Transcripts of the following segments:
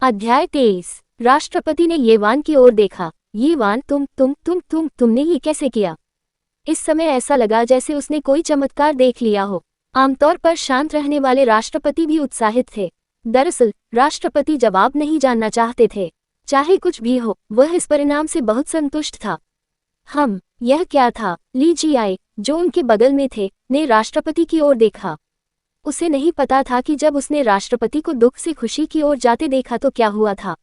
अध्याय 23। राष्ट्रपति ने येवान की ओर देखा। येवान, तुमने ये कैसे किया? इस समय ऐसा लगा जैसे उसने कोई चमत्कार देख लिया हो। आमतौर पर शांत रहने वाले राष्ट्रपति भी उत्साहित थे। दरअसल राष्ट्रपति जवाब नहीं जानना चाहते थे। चाहे कुछ भी हो, वह इस परिणाम से बहुत संतुष्ट था। यह क्या था? ली जियाए, जो उनके बगल में थे, ने राष्ट्रपति की ओर देखा। उसे नहीं पता था कि जब उसने राष्ट्रपति को दुख से खुशी की ओर जाते देखा तो क्या हुआ था।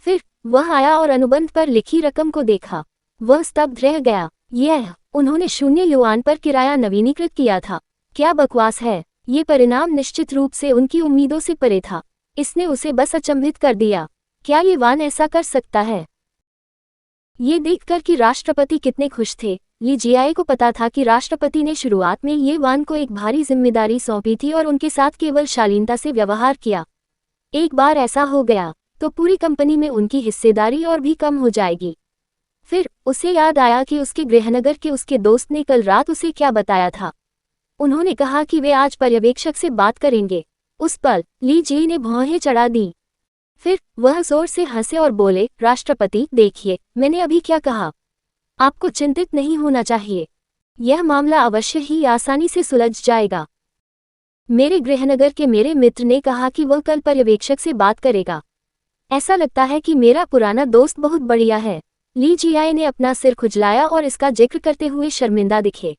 फिर वह आया और अनुबंध पर लिखी रकम को देखा। वह स्तब्ध रह गया। उन्होंने 0 युआन पर किराया नवीनीकृत किया था। क्या बकवास है! ये परिणाम निश्चित रूप से उनकी उम्मीदों से परे था। इसने उसे बस अचंभित कर दिया। क्या येवान ऐसा कर सकता है? ये देखकर कि राष्ट्रपति कितने खुश थे, ली जियाए को पता था कि राष्ट्रपति ने शुरुआत में येवान को एक भारी जिम्मेदारी सौंपी थी और उनके साथ केवल शालीनता से व्यवहार किया। एक बार ऐसा हो गया तो पूरी कंपनी में उनकी हिस्सेदारी और भी कम हो जाएगी। फिर उसे याद आया कि उसके गृहनगर के उसके दोस्त ने कल रात उसे क्या बताया था। उन्होंने कहा कि वे आज पर्यवेक्षक से बात करेंगे। उस पल ली जी ने भौहें चढ़ा दी। फिर वह जोर से हंसे और बोले, राष्ट्रपति, देखिए, मैंने अभी क्या कहा। आपको चिंतित नहीं होना चाहिए। यह मामला अवश्य ही आसानी से सुलझ जाएगा। मेरे गृहनगर के मेरे मित्र ने कहा कि वह कल पर्यवेक्षक से बात करेगा। ऐसा लगता है कि मेरा पुराना दोस्त बहुत बढ़िया है। ली जियाए ने अपना सिर खुजलाया और इसका जिक्र करते हुए शर्मिंदा दिखे।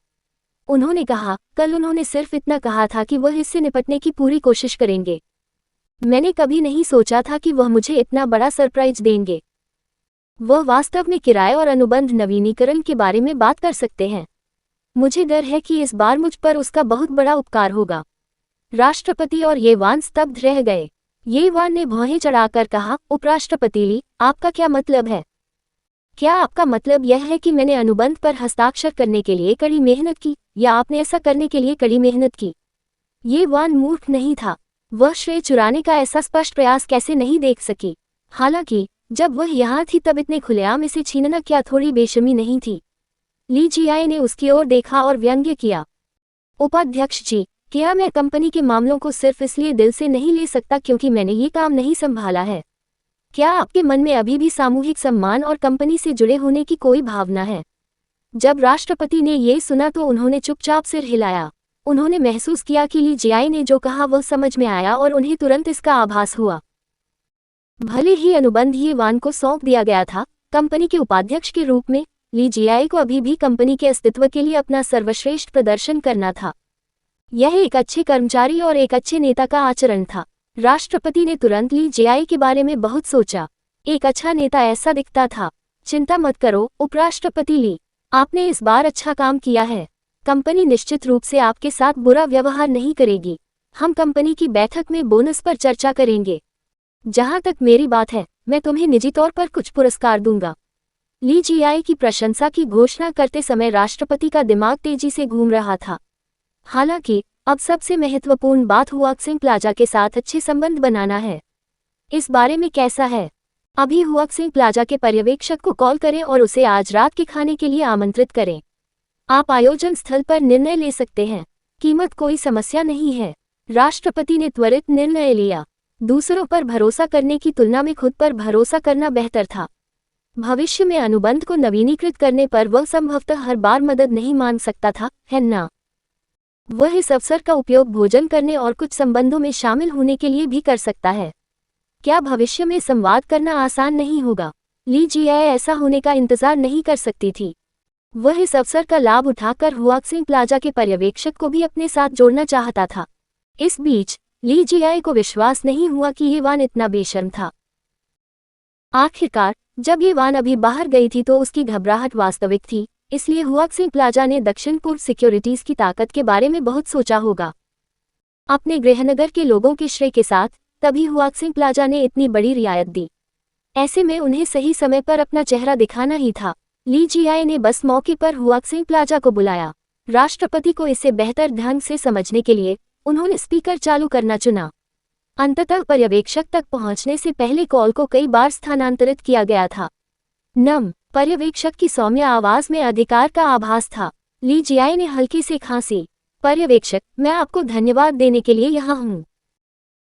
उन्होंने कहा, कल उन्होंने सिर्फ इतना कहा था कि वह इससे निपटने की पूरी कोशिश करेंगे। मैंने कभी नहीं सोचा था कि वह मुझे इतना बड़ा सरप्राइज देंगे। वह वास्तव में किराए और अनुबंध नवीनीकरण के बारे में बात कर सकते हैं। मुझे डर है कि इस बार मुझ पर उसका बहुत बड़ा उपकार होगा। राष्ट्रपति और येवान स्तब्ध रह गए। येवान ने भौहें चढ़ाकर कहा, उपराष्ट्रपति ली, आपका क्या मतलब है? क्या आपका मतलब यह है कि मैंने अनुबंध पर हस्ताक्षर करने के लिए कड़ी मेहनत की, या आपने ऐसा करने के लिए कड़ी मेहनत की? येवान मूर्ख नहीं था। वह श्रेय चुराने का ऐसा स्पष्ट प्रयास कैसे नहीं देख सकी। हालांकि जब वह यहाँ थी तब इतने खुलेआम इसे छीनना क्या थोड़ी बेशर्मी नहीं थी? ली जियाए ने उसकी ओर देखा और व्यंग्य किया, उपाध्यक्ष जी, क्या मैं कंपनी के मामलों को सिर्फ इसलिए दिल से नहीं ले सकता क्योंकि मैंने ये काम नहीं संभाला है? क्या आपके मन में अभी भी सामूहिक सम्मान और कंपनी से जुड़े होने की कोई भावना है? जब राष्ट्रपति ने ये सुना तो उन्होंने चुपचाप सिर हिलाया। उन्होंने महसूस किया कि ली जियाए ने जो कहा वह समझ में आया और उन्हें तुरंत इसका आभास हुआ। भले ही अनुबंध येवान को सौंप दिया गया था, कंपनी के उपाध्यक्ष के रूप में ली जियाए को अभी भी कंपनी के अस्तित्व के लिए अपना सर्वश्रेष्ठ प्रदर्शन करना था। यह एक अच्छे कर्मचारी और एक अच्छे नेता का आचरण था। राष्ट्रपति ने तुरंत ली जियाए के बारे में बहुत सोचा। एक अच्छा नेता ऐसा दिखता था। चिंता मत करो उपराष्ट्रपति ली, आपने इस बार अच्छा काम किया है। कंपनी निश्चित रूप से आपके साथ बुरा व्यवहार नहीं करेगी। हम कंपनी की बैठक में बोनस पर चर्चा करेंगे। जहां तक मेरी बात है, मैं तुम्हें निजी तौर पर कुछ पुरस्कार दूंगा। ली जियाए की प्रशंसा की घोषणा करते समय राष्ट्रपति का दिमाग तेजी से घूम रहा था। हालांकि अब सबसे महत्वपूर्ण बात हुआक्सिंग प्लाजा के साथ अच्छे संबंध बनाना है। इस बारे में कैसा है? अभी हुआक्सिंग प्लाजा के पर्यवेक्षक को कॉल करें और उसे आज रात के खाने के लिए आमंत्रित करें। आप आयोजन स्थल पर निर्णय ले सकते हैं। कीमत कोई समस्या नहीं है। राष्ट्रपति ने त्वरित निर्णय लिया। दूसरों पर भरोसा करने की तुलना में खुद पर भरोसा करना बेहतर था। भविष्य में अनुबंध को नवीनीकृत करने पर वह संभवतः हर बार मदद नहीं मांग सकता था, है ना? वह इस अवसर का उपयोग भोजन करने और कुछ संबंधों में शामिल होने के लिए भी कर सकता है। क्या भविष्य में संवाद करना आसान नहीं होगा? ली जियाए ऐसा होने का इंतजार नहीं कर सकती थी। वह इस अवसर का लाभ उठाकर हुआक्सिंग प्लाजा के पर्यवेक्षक को भी अपने साथ जोड़ना चाहता था। इस बीच ली जियाए को विश्वास नहीं हुआ कि येवान इतना बेशर्म था। आखिरकार जब येवान अभी बाहर गई थी तो उसकी घबराहट वास्तविक थी, इसलिए हुआक्सिंग प्लाजा ने दक्षिण पूर्व सिक्योरिटीज की ताकत के बारे में बहुत सोचा होगा। अपने गृहनगर के लोगों के श्रेय के साथ तभी हुआक्सिंग प्लाजा ने इतनी बड़ी रियायत दी। ऐसे में उन्हें सही समय पर अपना चेहरा दिखाना ही था। ली जियाए ने बस मौके पर हुआक्सिंग प्लाजा को बुलाया। राष्ट्रपति को इसे बेहतर ढंग से समझने के लिए उन्होंने स्पीकर चालू करना चुना। अंततः पर्यवेक्षक तक पहुंचने से पहले कॉल को कई बार स्थानांतरित किया गया था। पर्यवेक्षक की सौम्य आवाज में अधिकार का आभास था। ली जियाए ने हल्की से खांसी। पर्यवेक्षक, मैं आपको धन्यवाद देने के लिए यहाँ हूँ।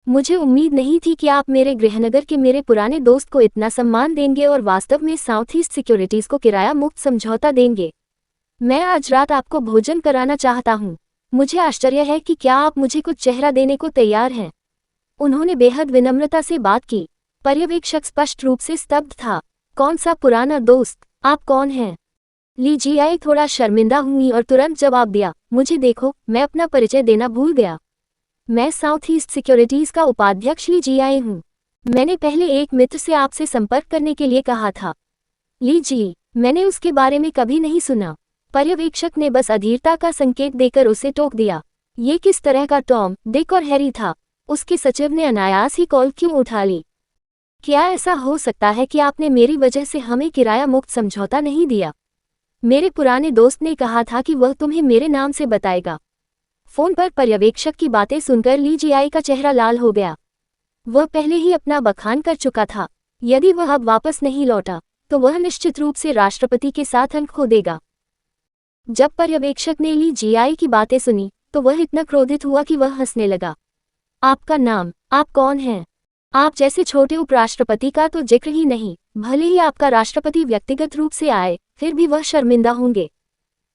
मुझे उम्मीद नहीं थी कि आप मेरे गृहनगर के मेरे पुराने दोस्त को इतना सम्मान देंगे और वास्तव में साउथ ईस्ट सिक्योरिटीज को किराया मुक्त समझौता देंगे। मैं आज रात आपको भोजन कराना चाहता हूँ। मुझे आश्चर्य है कि क्या आप मुझे कुछ चेहरा देने को तैयार हैं। उन्होंने बेहद विनम्रता से बात की। पर्यवेक्षक स्पष्ट रूप से स्तब्ध था। कौन सा पुराना दोस्त? आप कौन हैं? ली जियाई थोड़ा शर्मिंदा हुई और तुरंत जवाब दिया, मुझे देखो, मैं अपना परिचय देना भूल गया। मैं साउथ ईस्ट सिक्योरिटीज का उपाध्यक्ष ली जियाई हूँ। मैंने पहले एक मित्र से आपसे संपर्क करने के लिए कहा था। ली जी, मैंने उसके बारे में कभी नहीं सुना। पर्यवेक्षक ने बस अधीरता का संकेत देकर उसे टोक दिया। ये किस तरह का टॉम, डिक और हैरी था? उसके सचिव ने अनायास ही कॉल क्यों उठा ली? क्या ऐसा हो सकता है कि आपने मेरी वजह से हमें किराया मुक्त समझौता नहीं दिया? मेरे पुराने दोस्त ने कहा था कि वह तुम्हें मेरे नाम से बताएगा। फोन पर पर्यवेक्षक की बातें सुनकर ली जियाई का चेहरा लाल हो गया। वह पहले ही अपना बखान कर चुका था। यदि वह अब वापस नहीं लौटा तो वह निश्चित रूप से राष्ट्रपति के साथ अंक खो देगा। जब पर्यवेक्षक ने ली जियाई की बातें सुनी तो वह इतना क्रोधित हुआ कि वह हंसने लगा। आपका नाम, आप कौन हैं? आप जैसे छोटे उपराष्ट्रपति का तो जिक्र ही नहीं। भले ही आपका राष्ट्रपति व्यक्तिगत रूप से आए, फिर भी वह शर्मिंदा होंगे।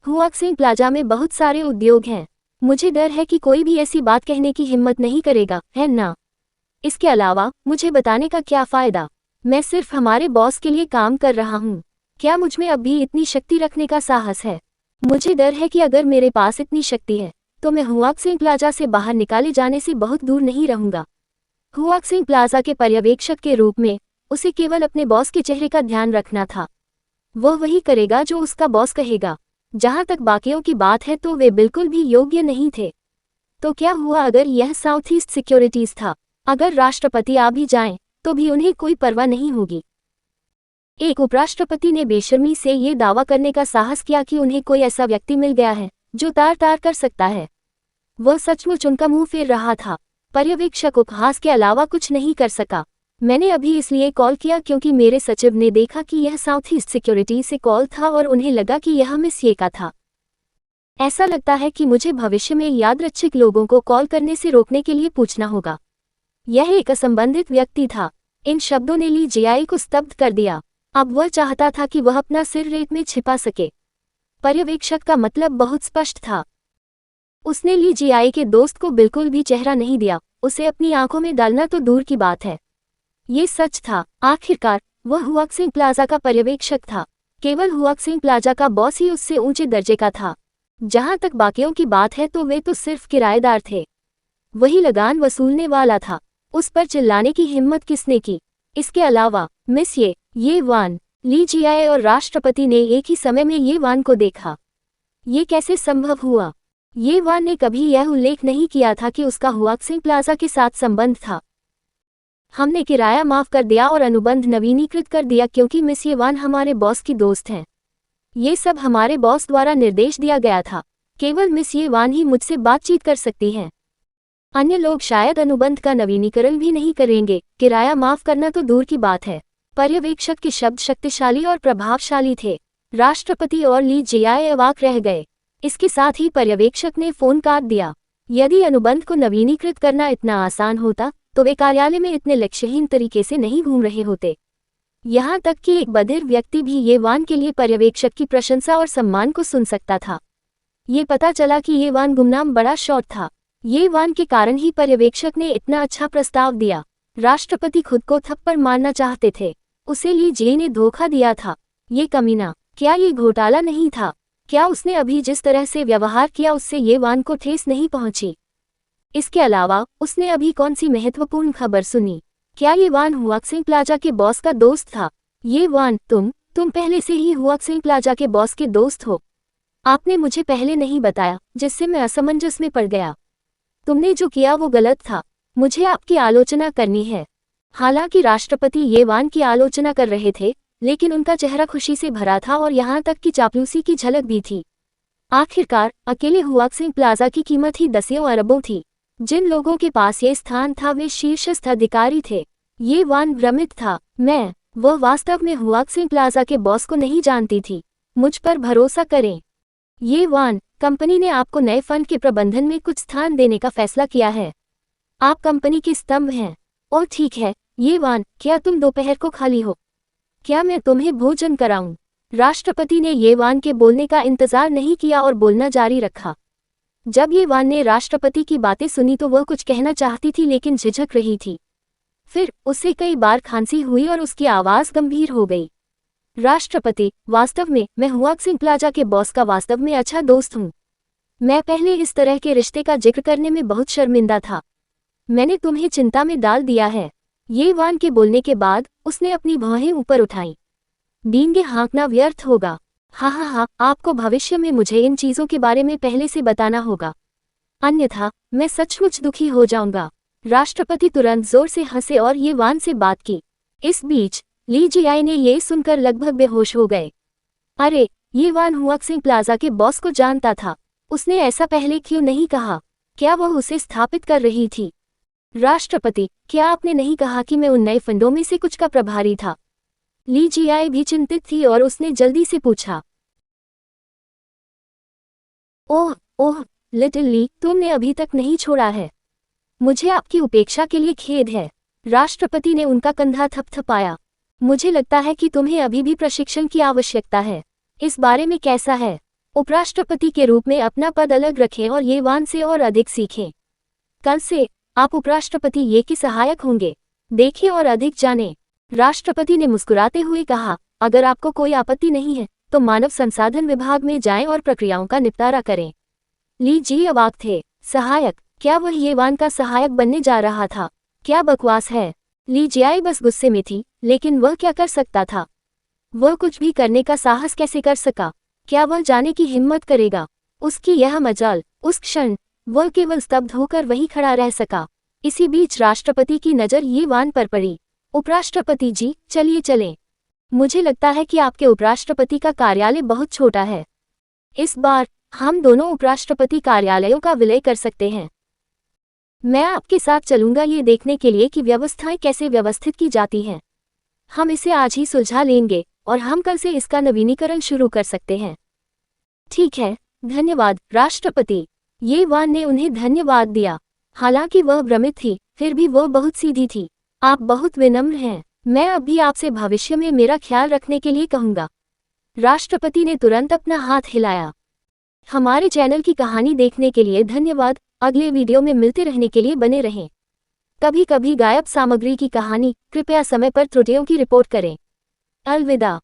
हुआक्सिंग प्लाजा में बहुत सारे उद्योग हैं। मुझे डर है कि कोई भी ऐसी बात कहने की हिम्मत नहीं करेगा, है ना? इसके अलावा मुझे बताने का क्या फायदा? मैं सिर्फ हमारे बॉस के लिए काम कर रहा हूँ। क्या मुझ में अब भी इतनी शक्ति रखने का साहस है? मुझे डर है कि अगर मेरे पास इतनी शक्ति है तो मैं हुआक्सिंग प्लाजा से बाहर निकाले जाने से बहुत दूर नहीं रहूंगा। हुआक्सिंग प्लाजा के पर्यवेक्षक के रूप में उसे केवल अपने बॉस के चेहरे का ध्यान रखना था। वह वही करेगा जो उसका बॉस कहेगा। जहां तक बाकियों की बात है तो वे बिल्कुल भी योग्य नहीं थे। तो क्या हुआ अगर यह साउथ ईस्ट सिक्योरिटीज था? अगर राष्ट्रपति आ भी जाएं तो भी उन्हें कोई परवाह नहीं होगी। एक उपराष्ट्रपति ने बेशर्मी से ये दावा करने का साहस किया कि उन्हें कोई ऐसा व्यक्ति मिल गया है जो तार तार कर सकता है। वह सचमुच उनका मुंह फेर रहा था। पर्यवेक्षक उपहास के अलावा कुछ नहीं कर सका। मैंने अभी इसलिए कॉल किया क्योंकि मेरे सचिव ने देखा कि यह साउथ ईस्ट सिक्योरिटी से कॉल था और उन्हें लगा कि यह मिस ये का था। ऐसा लगता है कि मुझे भविष्य में यादृच्छिक लोगों को कॉल करने से रोकने के लिए पूछना होगा। यह एक असंबंधित व्यक्ति था। इन शब्दों ने ली जियाई को स्तब्ध कर दिया। अब वह चाहता था कि वह अपना सिर रेत में छिपा सके। पर्यवेक्षक का मतलब बहुत स्पष्ट था। उसने ली जियाई के दोस्त को बिल्कुल भी चेहरा नहीं दिया। उसे अपनी आंखों में डालना तो दूर की बात है। ये सच था। आखिरकार वह हुआक्सिंग प्लाजा का पर्यवेक्षक था। केवल हुआक्सिंग प्लाजा का बॉस ही उससे ऊंचे दर्जे का था। जहां तक बाकियों की बात है तो वे तो सिर्फ किराएदार थे। वही लगान वसूलने वाला था। उस पर चिल्लाने की हिम्मत किसने की? इसके अलावा मिस ये वान, ली जियाई और राष्ट्रपति ने एक ही समय में ये वान को देखा। ये कैसे संभव हुआ? ये वान ने कभी यह उल्लेख नहीं किया था कि उसका हुआक्सिंग प्लाजा के साथ संबंध था। हमने किराया माफ कर दिया और अनुबंध नवीनीकृत कर दिया क्योंकि मिस ये वान हमारे बॉस की दोस्त हैं। ये सब हमारे बॉस द्वारा निर्देश दिया गया था। केवल मिस ये वान ही मुझसे बातचीत कर सकती हैं। अन्य लोग शायद अनुबंध का नवीनीकरण भी नहीं करेंगे। किराया माफ करना तो दूर की बात है। पर्यवेक्षक के शब्द शक्तिशाली और प्रभावशाली थे। राष्ट्रपति और ली जियाई अवाक रह गए। इसके साथ ही पर्यवेक्षक ने फोन काट दिया। यदि अनुबंध को नवीनीकृत करना इतना आसान होता तो वे कार्यालय में इतने लक्ष्यहीन तरीके से नहीं घूम रहे होते। यहाँ तक कि एक बधिर व्यक्ति भी ये वान के लिए पर्यवेक्षक की प्रशंसा और सम्मान को सुन सकता था। ये पता चला कि ये वान गुमनाम बड़ा शॉट था। ये वान के कारण ही पर्यवेक्षक ने इतना अच्छा प्रस्ताव दिया। राष्ट्रपति खुद को थप्पड़ मारना चाहते थे। उसे ली जियाई ने धोखा दिया था। ये कमीना, क्या ये घोटाला नहीं था? क्या उसने अभी जिस तरह से व्यवहार किया उससे ये वान को ठेस नहीं पहुंची? इसके अलावा उसने अभी कौन सी महत्वपूर्ण खबर सुनी? क्या ये वान हुआक्सिंग प्लाजा के बॉस का दोस्त था? ये वान, तुम पहले से ही हुआक्सिंग प्लाजा के बॉस के दोस्त हो। आपने मुझे पहले नहीं बताया, जिससे मैं असमंजस में पड़ गया। तुमने जो किया वो गलत था। मुझे आपकी आलोचना करनी है। हालांकि राष्ट्रपति ये वान की आलोचना कर रहे थे, लेकिन उनका चेहरा खुशी से भरा था और यहाँ तक कि चापलूसी की झलक भी थी। आखिरकार अकेले हुआक्सिंग प्लाजा की कीमत ही दसियों अरबों थी। जिन लोगों के पास ये स्थान था वे शीर्षस्थ अधिकारी थे। ये वान भ्रमित था। वह वास्तव में हुआक्सिंग प्लाजा के बॉस को नहीं जानती थी। मुझ पर भरोसा करें। ये वान, कंपनी ने आपको नए फंड के प्रबंधन में कुछ स्थान देने का फैसला किया है। आप कंपनी के स्तंभ हैं। और ठीक है, ये वान, क्या तुम दोपहर को खाली हो? क्या मैं तुम्हें भोजन कराऊं? राष्ट्रपति ने ये वान के बोलने का इंतजार नहीं किया और बोलना जारी रखा। जब ये वान ने राष्ट्रपति की बातें सुनी तो वह कुछ कहना चाहती थी लेकिन झिझक रही थी। फिर उसे कई बार खांसी हुई और उसकी आवाज गंभीर हो गई। राष्ट्रपति, वास्तव में मैं हुआक्सिंग प्लाजा के बॉस का वास्तव में अच्छा दोस्त हूँ। मैं पहले इस तरह के रिश्ते का जिक्र करने में बहुत शर्मिंदा था। मैंने तुम्हें चिंता में डाल दिया है। ये वान के बोलने के बाद उसने अपनी भौहें ऊपर उठाईं। डींगे हाँकना व्यर्थ होगा। हाँ, आपको भविष्य में मुझे इन चीजों के बारे में पहले से बताना होगा, अन्यथा मैं सचमुच दुखी हो जाऊंगा। राष्ट्रपति तुरंत जोर से हंसे और ये वान से बात की। इस बीच ली जियाई ने ये सुनकर लगभग बेहोश हो गए। अरे, ये वान हुआक्सिंग प्लाजा के बॉस को जानता था। उसने ऐसा पहले क्यों नहीं कहा? क्या वह उसे स्थापित कर रही थी? राष्ट्रपति, क्या आपने नहीं कहा कि मैं उन नए फंडों में से कुछ का प्रभारी था? ली जियाई भी चिंतित थी और उसने जल्दी से पूछा। ओह, लिटिल ली, तुमने अभी तक नहीं छोड़ा है। मुझे आपकी उपेक्षा के लिए खेद है। राष्ट्रपति ने उनका कंधा थपथपाया। मुझे लगता है कि तुम्हें अभी भी प्रशिक्षण की आवश्यकता है। इस बारे में कैसा है? उपराष्ट्रपति के रूप में अपना पद अलग रखें और ये वान से और अधिक सीखें। कल से आप उपराष्ट्रपति ये की सहायक होंगे। देखें और अधिक जानें। राष्ट्रपति ने मुस्कुराते हुए कहा, अगर आपको कोई आपत्ति नहीं है तो मानव संसाधन विभाग में जाएं और प्रक्रियाओं का निपटारा करें। ली जी अवाक थे। सहायक? क्या वह ये वान का सहायक बनने जा रहा था? क्या बकवास है। ली जियाई बस गुस्से में थी, लेकिन वह क्या कर सकता था? वह कुछ भी करने का साहस कैसे कर सका? क्या वह जाने की हिम्मत करेगा? उसकी यह मजाल, उस क्षण वह केवल स्तब्ध होकर वहीं खड़ा रह सका। इसी बीच राष्ट्रपति की नज़र ये वान पर पड़ी। उपराष्ट्रपति जी, चलिए चलें। मुझे लगता है कि आपके उपराष्ट्रपति का कार्यालय बहुत छोटा है। इस बार हम दोनों उपराष्ट्रपति कार्यालयों का विलय कर सकते हैं। मैं आपके साथ चलूंगा ये देखने के लिए कि व्यवस्थाएं कैसे व्यवस्थित की जाती हैं। हम इसे आज ही सुलझा लेंगे और हम कल से इसका नवीनीकरण शुरू कर सकते हैं। ठीक है, धन्यवाद राष्ट्रपति। ये वान ने उन्हें धन्यवाद दिया। हालांकि वह भ्रमित थी, फिर भी वह बहुत सीधी थी। आप बहुत विनम्र हैं। मैं अब भी आपसे भविष्य में मेरा ख्याल रखने के लिए कहूँगा। राष्ट्रपति ने तुरंत अपना हाथ हिलाया। हमारे चैनल की कहानी देखने के लिए धन्यवाद। अगले वीडियो में मिलते रहने के लिए बने रहें। कभी कभी गायब सामग्री की कहानी, कृपया समय पर त्रुटियों की रिपोर्ट करें। अलविदा।